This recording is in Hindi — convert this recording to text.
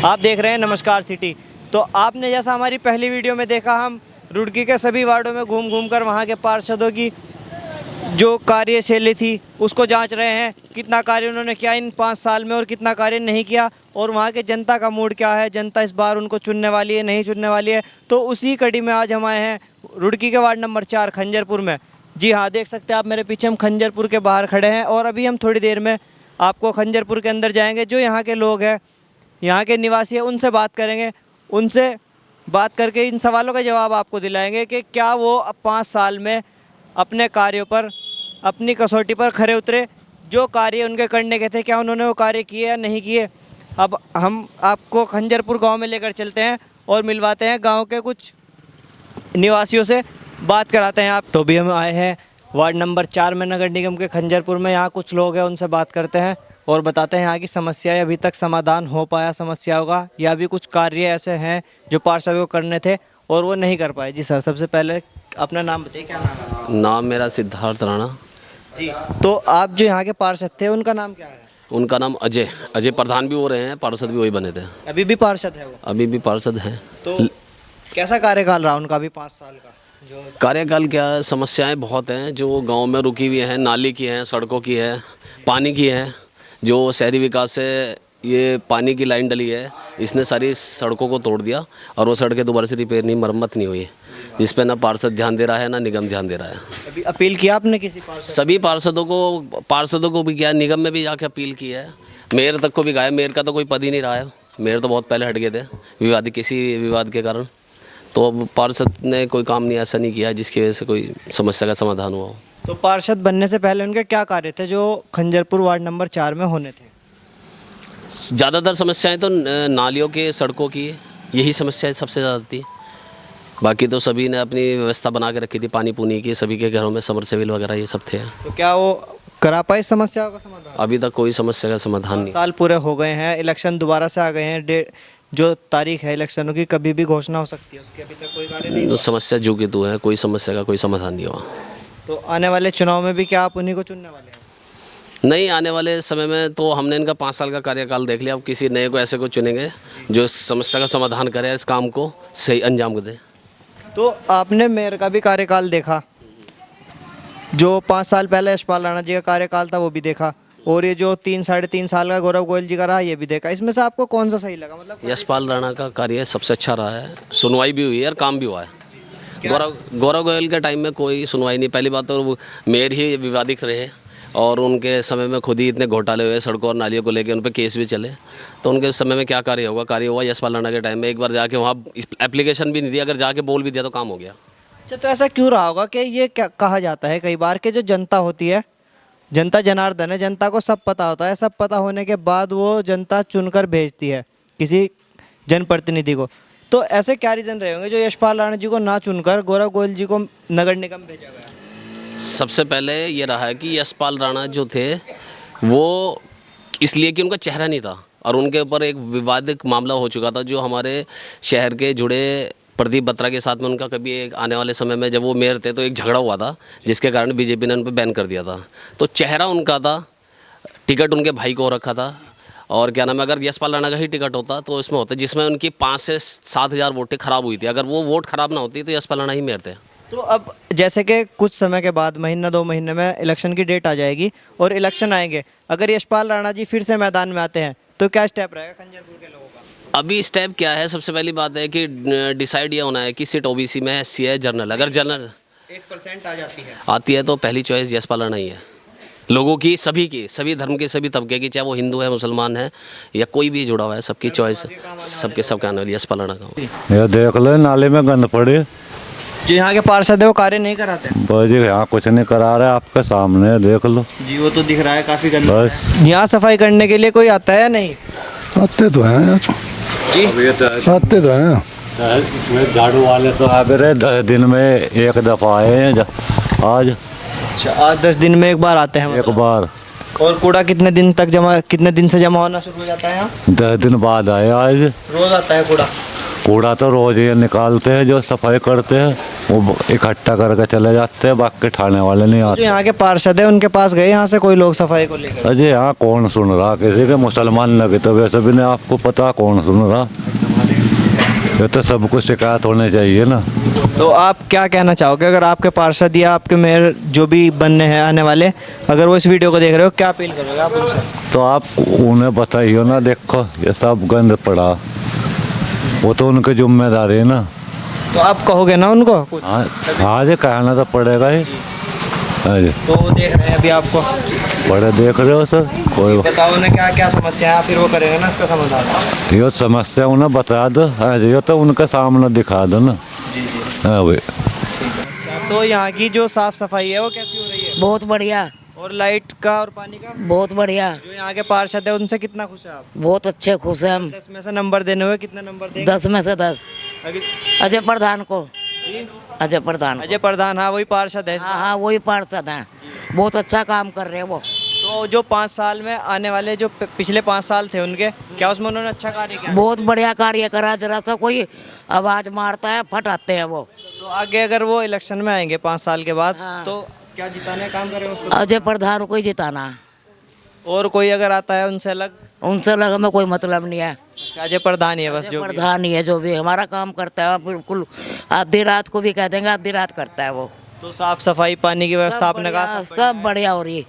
आप देख रहे हैं नमस्कार सिटी। तो आपने जैसा हमारी पहली वीडियो में देखा, हम रुड़की के सभी वार्डों में घूम घूम कर वहाँ के पार्षदों की जो कार्यशैली थी उसको जांच रहे हैं, कितना कार्य उन्होंने किया इन 5 साल में और कितना कार्य नहीं किया, और वहाँ के जनता का मूड क्या है, जनता इस बार उनको चुनने वाली है नहीं चुनने वाली है। तो उसी कड़ी में आज हम आए हैं रुड़की के वार्ड नंबर 4 खंजरपुर में। जी हाँ, देख सकते हैं आप मेरे पीछे, हम खंजरपुर के बाहर खड़े हैं और अभी हम थोड़ी देर में आपको खंजरपुर के अंदर जाएंगे। जो यहाँ के लोग हैं, यहाँ के निवासी हैं, उनसे बात करेंगे, उनसे बात करके इन सवालों का जवाब आपको दिलाएंगे कि क्या वो 5 साल में अपने कार्यों पर, अपनी कसौटी पर खरे उतरे, जो कार्य उनके करने के थे क्या उन्होंने वो कार्य किए या नहीं किए। अब हम आपको खंजरपुर गांव में लेकर चलते हैं और मिलवाते हैं गांव के कुछ निवासियों से, बात कराते हैं आप। तो भी हम आए हैं वार्ड नंबर 4 में, नगर निगम के खंजरपुर में। यहाँ कुछ लोग हैं, उनसे बात करते हैं और बताते हैं यहाँ की समस्याएं अभी तक समाधान हो पाया समस्याओं का, या भी कुछ कार्य ऐसे हैं जो पार्षद को करने थे और वो नहीं कर पाए। जी सर, सबसे पहले अपना नाम बताइए, क्या नाम है? नाम मेरा सिद्धार्थ राणा जी। तो आप जो यहाँ के पार्षद थे उनका नाम क्या है? उनका नाम अजय प्रधान भी हो रहे हैं, पार्षद भी वही बने थे। अभी भी पार्षद है वो? अभी भी पार्षद हैं। तो कैसा कार्यकाल रहा उनका अभी 5 साल का? जो कार्यकाल क्या है, समस्याएं बहुत हैं जो गांव में रुकी हुई हैं, नाली की हैं, सड़कों की है, पानी की है। जो शहरी विकास से ये पानी की लाइन डली है, इसने सारी सड़कों को तोड़ दिया और वो सड़कें दोबारा से रिपेयर नहीं, मरम्मत नहीं हुई, जिस पे ना पार्षद ध्यान दे रहा है ना निगम ध्यान दे रहा है। अभी अपील किया आपने किसी पार्षद? सभी पार्षदों को भी किया, निगम में भी जाके अपील की है, मेयर तक को भी गया। मेयर का तो कोई पद ही नहीं रहा है, मेयर तो बहुत पहले हट गए थे किसी विवाद के कारण। तो अब पार्षद ने कोई काम नहीं ऐसा नहीं किया जिसकी वजह से कोई समस्या का समाधान हुआ हो। तो पार्षद बनने से पहले उनके क्या कार्य थे जो खंजरपुर वार्ड नंबर 4 में होने थे? ज़्यादातर समस्याएं तो नालियों के, सड़कों की, यही समस्याएं सबसे ज़्यादा थी। बाकी तो सभी ने अपनी व्यवस्था बना के रखी थी, पानी पुनी की, सभी के घरों में समरसेबिल वगैरह ये सब थे। तो क्या वो करा पाए समस्या का समाधान? अभी तक कोई समस्या का समाधान नहीं। साल पूरे हो गए हैं, इलेक्शन दोबारा से आ गए हैं, जो तारीख है इलेक्शनों की कभी भी घोषणा हो सकती है, उसकी अभी तक कोई कार्य नहीं हुआ। समस्या जो कि तो है, कोई समस्या का कोई समाधान नहीं हुआ। तो आने वाले चुनाव में भी क्या आप उन्हीं को चुनने वाले हैं? नहीं, आने वाले समय में तो हमने इनका 5 साल का कार्यकाल देख लिया, अब किसी नए को ऐसे को चुनेंगे जो इस समस्या का समाधान करे, इस काम को सही अंजाम दे। तो आपने मेयर का भी कार्यकाल देखा, जो 5 साल पहले यशपाल राणा जी का कार्यकाल था वो भी देखा, और ये जो 3-3.5 साल का गौरव गोयल जी का रहा ये भी देखा। इसमें से आपको कौन सा सही लगा? मतलब यशपाल राणा का कार्य सबसे अच्छा रहा है, सुनवाई भी हुई है और काम भी हुआ है। गौरव गोयल के टाइम में कोई सुनवाई नहीं। पहली बात तो मेयर ही विवादित रहे और उनके समय में खुद ही इतने घोटाले हुए सड़कों और नालियों को लेकर, उन पर केस भी चले। तो उनके समय में क्या कार्य होगा? कार्य हुआ यशपाल राणा के टाइम में। एक बार जाके वहाँ एप्लीकेशन भी नहीं दिया, अगर जाके बोल भी दिया तो काम हो गया। अच्छा, तो ऐसा क्यों रहा होगा कि ये क्या कहा जाता है कई बार कि जो जनता होती है, जनता जनार्दन है, जनता को सब पता होता है, सब पता होने के बाद वो जनता चुनकर भेजती है किसी जनप्रतिनिधि को। तो ऐसे क्या रीज़न रहे होंगे जो यशपाल राणा जी को ना चुनकर गौरव गोयल जी को नगर निगम भेजा गया? सबसे पहले ये रहा है कि यशपाल राणा जो थे वो इसलिए कि उनका चेहरा नहीं था और उनके ऊपर एक विवादित मामला हो चुका था, जो हमारे शहर के जुड़े प्रदीप बत्रा के साथ में उनका कभी एक आने वाले समय में जब वो मेयर थे तो एक झगड़ा हुआ था, जिसके कारण बीजेपी ने उन पर बैन कर दिया था। तो चेहरा उनका था, टिकट उनके भाई को रखा था, और क्या नाम है, अगर यशपाल राणा का ही टिकट होता तो इसमें होता जिसमें उनकी 5 से 7 हज़ार वोटें खराब हुई थी। अगर वो वोट खराब ना होती तो यशपाल राणा ही मेयर थे। तो अब जैसे कि कुछ समय के बाद, महीना 2 महीने में इलेक्शन की डेट आ जाएगी और इलेक्शन आएंगे, अगर यशपाल राणा जी फिर से मैदान में आते हैं तो क्या स्टेप रहेगा खंजरपुर के लोगों का? अभी स्टेप क्या है? सबसे पहली बात है कि डिसाइड ये होना है कि सीट ओबीसी में है, SC है, जनरल। अगर जनरल 1% आती है तो पहली चॉइस यशपाल राणा ही है लोगों की, सभी धर्म के, सभी तबके की, चाहे वो हिंदू है, मुसलमान है या कोई भी जुड़ा हुआ है, सबकी चॉइस, सबके आने वाली यशपाल राणा का। ये देख लो, नाले में गंद पड़े। जो यहाँ के पार्षद है वो कार्य नहीं कराते? बस जी, यहाँ कुछ नहीं करा रहे, आपके सामने देख लो जी, वो तो दिख रहा है काफ़ी गंदा। बस यहाँ सफाई करने के लिए कोई आता है या नहीं? आते तो हैं यार जी, आते तो हैं। इसमें झाड़ू वाले तो आ गए 10 दिन में एक दफ़ा आए हैं आज। अच्छा, 8-10 दिन में एक बार आते हैं एक बार। और कूड़ा कितने दिन से जमा होना शुरू हो जाता है यहाँ? 10 दिन बाद आए आज। रोज आता है कूड़ा? कूड़ा तो रोज ये निकालते हैं जो सफाई करते हैं। वो इकट्ठा करके चले जाते हैं, बाकी ठाने वाले नहीं जो आते। यहाँ के पार्षद है उनके पास गए यहाँ से कोई लोग सफाई को लेकर? अजय यहाँ कौन सुन रहा, किसी के मुसलमान लगे तो वैसे भी नहीं, आपको पता कौन सुन रहा। ये तो सबको शिकायत होनी चाहिए ना। तो आप क्या कहना चाहोगे, अगर आपके पार्षद या आपके मेयर जो भी बनने हैं आने वाले, अगर वो इस वीडियो को देख रहे हो, क्या अपील करोगे आप उनसे? तो आप उन्हें बताइए ना, देखो ये सब गंद पड़ा, वो तो उनकी जिम्मेदारी है ना। तो आप कहोगे ना उनको कुछ? हाँ हाँ जी, कहना तो पड़ेगा ही। हाँ जी, तो वो देख रहे हैं अभी आपको, बड़े देख रहे हो सर, कोई बताओ उन्हें क्या क्या समस्या है, फिर वो करेंगे ना इसका समाधान। ये समस्या उन्हें बता दो। हाँ जी, ये तो उनके सामने दिखा दो ना। हाँ भाई। तो यहाँ की जो साफ सफाई है वो कैसी हो रही है? बहुत बढ़िया, और लाइट का और पानी का? बहुत बढ़िया, जो यहाँ के पार्षद है उनसे कितना खुश है आप? बहुत अच्छे खुश हैं हम। 10 में से नंबर देने हुए कितने नंबर देंगे? 10 में से 10। अगर अजय प्रधान को, जी? अजय प्रधान को। अजय प्रधान, हाँ वही पार्षद है। हाँ हाँ, वही पार्षद हैं, बहुत अच्छा काम कर रहे हैं वो। तो जो 5 साल में आने वाले जो पिछले 5 साल थे उनके, क्या उसमें उन्होंने अच्छा कार्य किया? बहुत बढ़िया कार्य करा, जरा सा कोई आवाज मारता है फट आते हैं वो। तो आगे अगर वो इलेक्शन में आएंगे 5 साल के बाद, हाँ। तो क्या जिताने का काम करेंगे उसको? अजय प्रधान को ही जिताना। और कोई अगर आता है उनसे अलग? उनसे लगा में कोई मतलब नहीं है, अच्छा, अजय प्रधान ही है बस अजय जो भी है। प्रधान ही है जो भी हमारा काम करता है, बिल्कुल आधी रात को भी कह देंगे, आधी रात करता है वो। तो साफ सफाई पानी की व्यवस्था आपने कहा सब बढ़िया हो रही है।